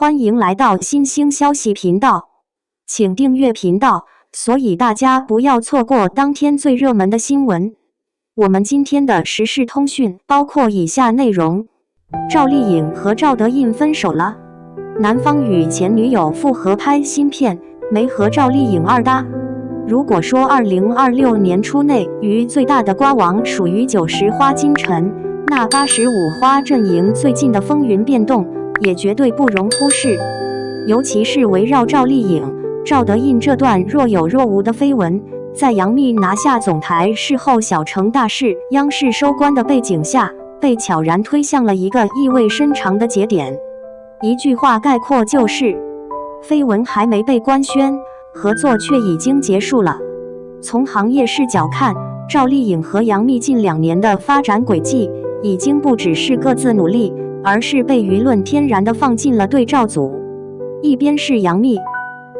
歡迎來到新興消息頻道，請訂閱頻道，所以大家不要錯過當天最熱門的新聞。我們今天的時事通訊包括以下內容：趙麗穎和趙德胤分手了，男方與前女友復合拍新片，沒和趙麗穎二搭。如果說2026年初內娛最大的瓜王屬於90花金城，那85花陣營最近的風雲變動也絕對不容忽視，尤其是圍繞趙麗穎、趙德胤這段若有若無的緋聞，在楊冪拿下總台事後小成大事、央視收官的背景下，被悄然推向了一個意味深長的節點。一句話概括就是：緋聞還沒被官宣，合作卻已經結束了。從行業視角看，趙麗穎和楊冪近2年的發展軌跡，已經不只是各自努力，而是被輿論天然地放進了對照組。一邊是楊冪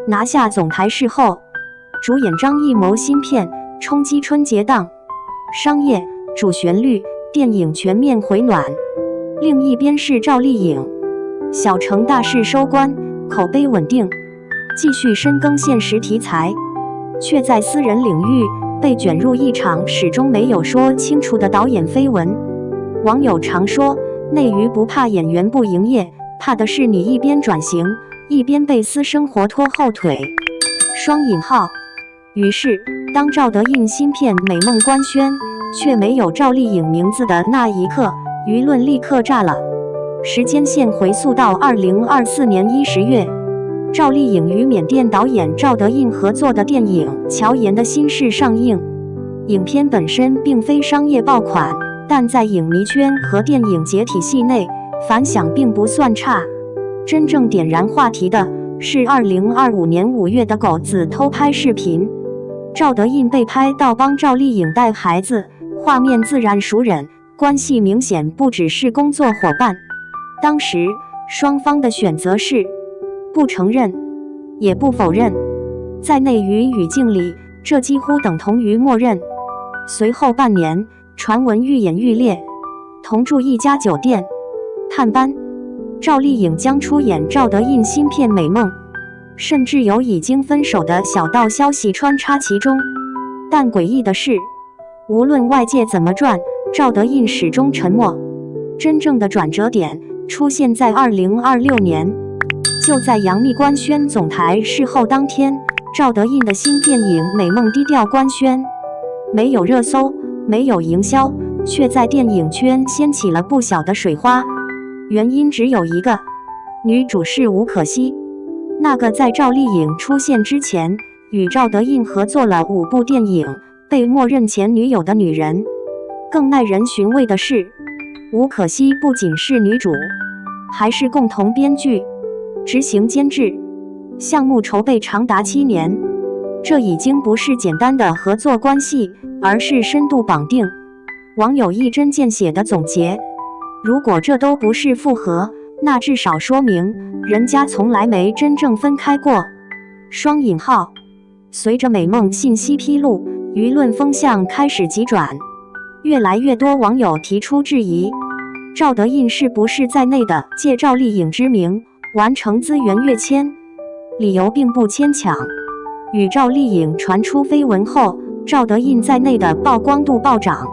拿下總台事後，主演張藝謀新片衝擊春節檔，商業、主旋律、電影全面回暖；另一邊是趙麗穎，小成大事收官，口碑穩定，繼續深耕現實題材，卻在私人領域被捲入一場始終沒有說清楚的導演緋聞。網友常說，內娛不怕演員不營業，怕的是你一邊轉型，一邊被私生活拖後腿。雙引號。於是，當趙德胤新片《美夢》官宣，卻沒有趙麗穎名字的那一刻，輿論立刻炸了。時間線回溯到2024年10月，趙麗穎與緬甸導演趙德胤合作的電影《喬妍的心事》上映。影片本身並非商業爆款，但在影迷圈和電影節體系內反響並不算差。真正點燃話題的是2025年5月的狗子偷拍視頻，趙德胤被拍到幫趙麗穎帶孩子，畫面自然熟稔，關係明顯不只是工作夥伴。當時雙方的選擇是不承認也不否認，在內娛語境裡，這幾乎等同於默認。隨後半年，傳聞愈演愈烈，同住一家酒店探班，趙麗穎將出演趙德胤新片《美夢》，甚至有已經分手的小道消息穿插其中。但詭異的是，無論外界怎麼轉，趙德胤始終沉默。真正的轉折點出現在2026年，就在楊冪官宣總台事後當天，趙德胤的新電影《美夢》低調官宣，沒有熱搜，沒有營銷，卻在電影圈掀起了不小的水花。原因只有一個，女主是吳可希，那個在趙麗穎出現之前與趙德胤合作了5部電影，被默認前女友的女人。更耐人尋味的是，吳可希不僅是女主，還是共同編劇、執行監製，項目籌備長達7年。這已經不是簡單的合作關係，而是深度綁定。網友一針見血的總結：如果這都不是復合，那至少說明人家從來沒真正分開過。雙引號。隨着美夢信息披露，輿論風向開始急轉，越來越多網友提出質疑：趙德胤是不是在內的借趙麗穎之名完成資源躍遷？理由並不牽強。與趙麗穎傳出緋聞後，趙德胤在內的曝光度暴漲，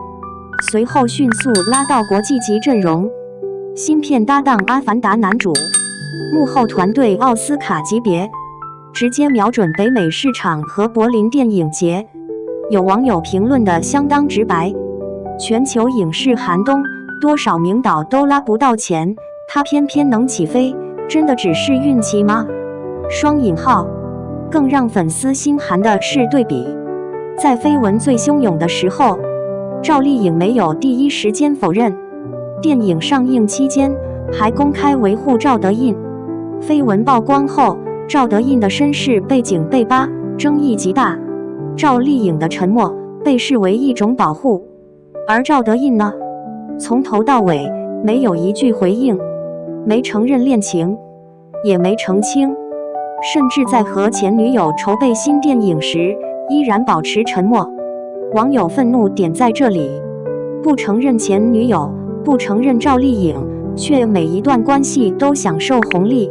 隨後迅速拉到國際級陣容。新片搭檔《阿凡達》男主，幕後團隊奧斯卡級別，直接瞄準北美市場和柏林電影節。有網友評論的相當直白：全球影視寒冬，多少名導都拉不到錢，他偏偏能起飛，真的只是運氣嗎？雙引號。更讓粉絲心寒的是對比，在緋聞最洶湧的時候，趙麗穎沒有第一時間否認，電影上映期間還公開維護趙德胤。緋聞曝光後，趙德胤的身世背景被扒，爭議極大。趙麗穎的沉默被視為一種保護，而趙德胤呢，從頭到尾沒有一句回應，沒承認戀情，也沒澄清。甚至在和前女友籌備新電影時，依然保持沉默。網友憤怒點在這裡：不承認前女友，不承認趙麗穎，卻每一段關係都享受紅利。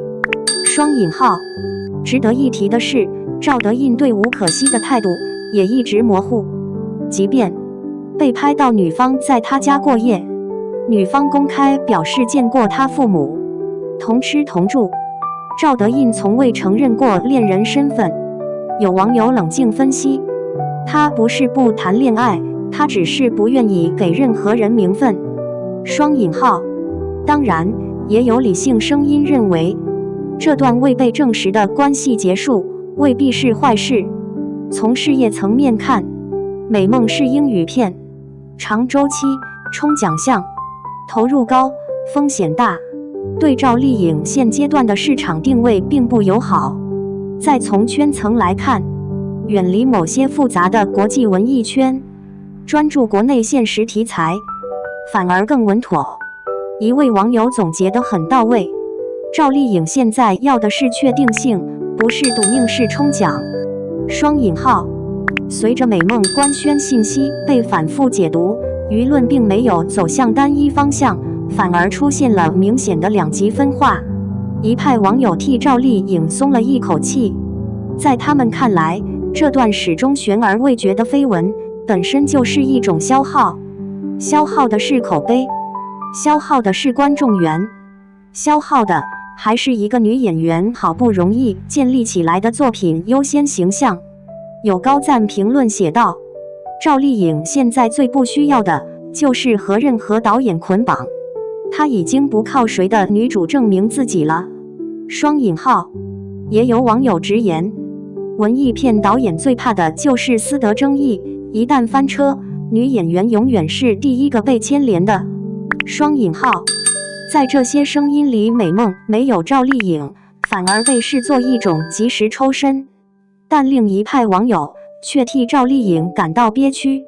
雙引號。值得一提的是，趙德胤對吳可熙的態度也一直模糊，即便被拍到女方在他家過夜，女方公開表示見過他父母，同吃同住，趙德胤從未承認過戀人身份。有網友冷靜分析，他不是不談戀愛，他只是不願意給任何人名分。雙引號。當然，也有理性聲音認為，這段未被證實的關係結束未必是壞事。從事業層面看，《美夢》是英語片，長週期，衝獎項，投入高，風險大，對趙麗穎現階段的市場定位並不友好。再從圈層來看，遠離某些複雜的國際文藝圈，專注國內現實題材，反而更穩妥。一位網友總結得很到位，趙麗穎現在要的是確定性，不是賭命式衝獎。雙引號。隨着美夢官宣信息被反覆解讀，輿論並沒有走向單一方向，反而出現了明顯的兩極分化。一派網友替趙麗穎鬆了一口氣，在他們看來，這段始終懸而未決的緋聞本身就是一種消耗，消耗的是口碑，消耗的是觀眾緣，消耗的還是一個女演員好不容易建立起來的作品優先形象。有高讚評論寫道：趙麗穎現在最不需要的就是和任何導演捆綁，她已經不靠誰的女主證明自己了。雙引號。也有網友直言，文藝片導演最怕的就是私德爭議，一旦翻車，女演員永遠是第一個被牽連的。雙引號。在這些聲音裡，美夢沒有趙麗穎，反而被視作一種及時抽身。但另一派網友卻替趙麗穎感到憋屈，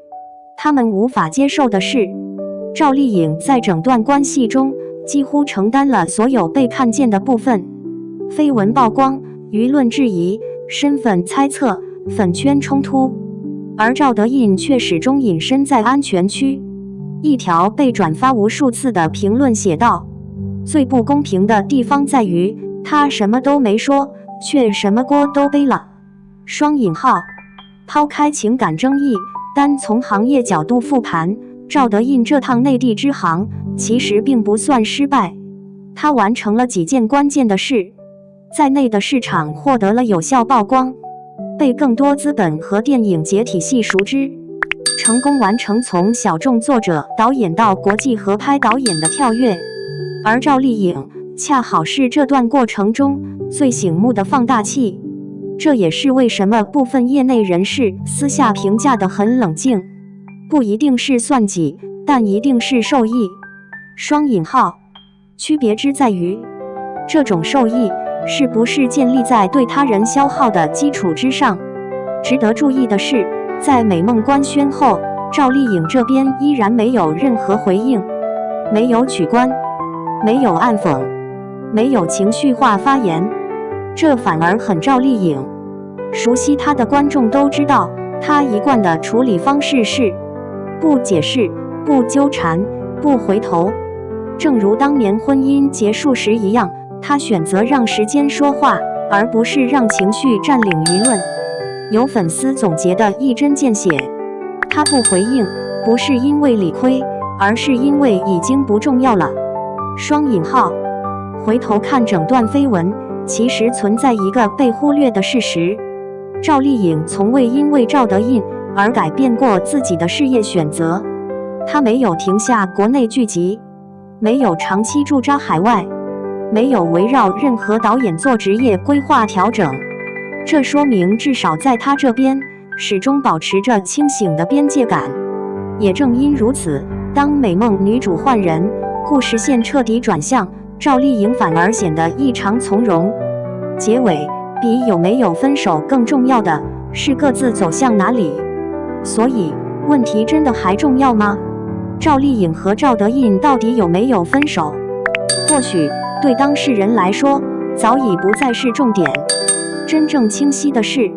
他們無法接受的是，趙麗穎在整段關係中幾乎承擔了所有被看見的部分。緋聞曝光，輿論質疑，身份猜測，粉圈衝突，而趙德胤卻始終隱身在安全區。一條被轉發無數次的評論寫道：最不公平的地方在於，他什麼都沒說，卻什麼鍋都背了。雙引號。拋開情感爭議，單從行業角度復盤，趙德胤這趟內地之行其實並不算失敗，他完成了幾件關鍵的事，在內的市場獲得了有效曝光，被更多資本和電影節體系熟知，成功完成從小眾作者導演到國際合拍導演的跳躍。而趙麗穎恰好是這段過程中最醒目的放大器。這也是為什麼部分業內人士私下評價得很冷靜，不一定是算計，但一定是受益。雙引號。區別之在於，這種受益是不是建立在對他人消耗的基礎之上。值得注意的是，在美夢官宣後，趙麗穎這邊依然沒有任何回應，沒有取關，沒有暗諷，沒有情緒化發言。這反而很趙麗穎，熟悉她的觀眾都知道，她一貫的處理方式是不解釋、不糾纏、不回頭。正如當年婚姻結束時一樣，她選擇讓時間說話，而不是讓情緒佔領輿論。有粉絲總結得一針見血，她不回應，不是因為理虧，而是因為已經不重要了。雙引號。回頭看整段緋聞，其實存在一個被忽略的事實，趙麗穎從未因為趙德胤而改變過自己的事業選擇，她沒有停下國內劇集，沒有長期駐紮海外，沒有圍繞任何導演做職業規劃調整。這說明至少在她這邊始終保持着清醒的邊界感。也正因如此，當美夢女主換人，故事線徹底轉向，趙麗穎反而顯得異常從容。結尾比有沒有分手更重要的是各自走向哪裡。所以，問題真的還重要嗎？趙麗穎和趙德胤到底有沒有分手？或許對當事人來說，早已不再是重點。真正清晰的是，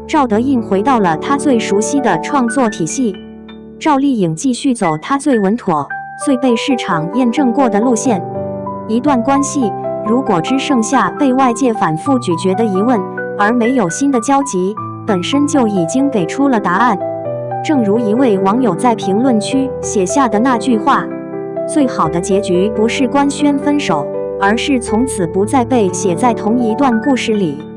趙德胤回到了他最熟悉的創作體系，趙麗穎繼續走他最穩妥、最被市場驗證過的路線。一段關係如果只剩下被外界反覆咀嚼的疑問，而沒有新的交集，本身就已經給出了答案。正如一位網友在評論區寫下的那句話：最好的結局不是官宣分手，而是從此不再被寫在同一段故事裡。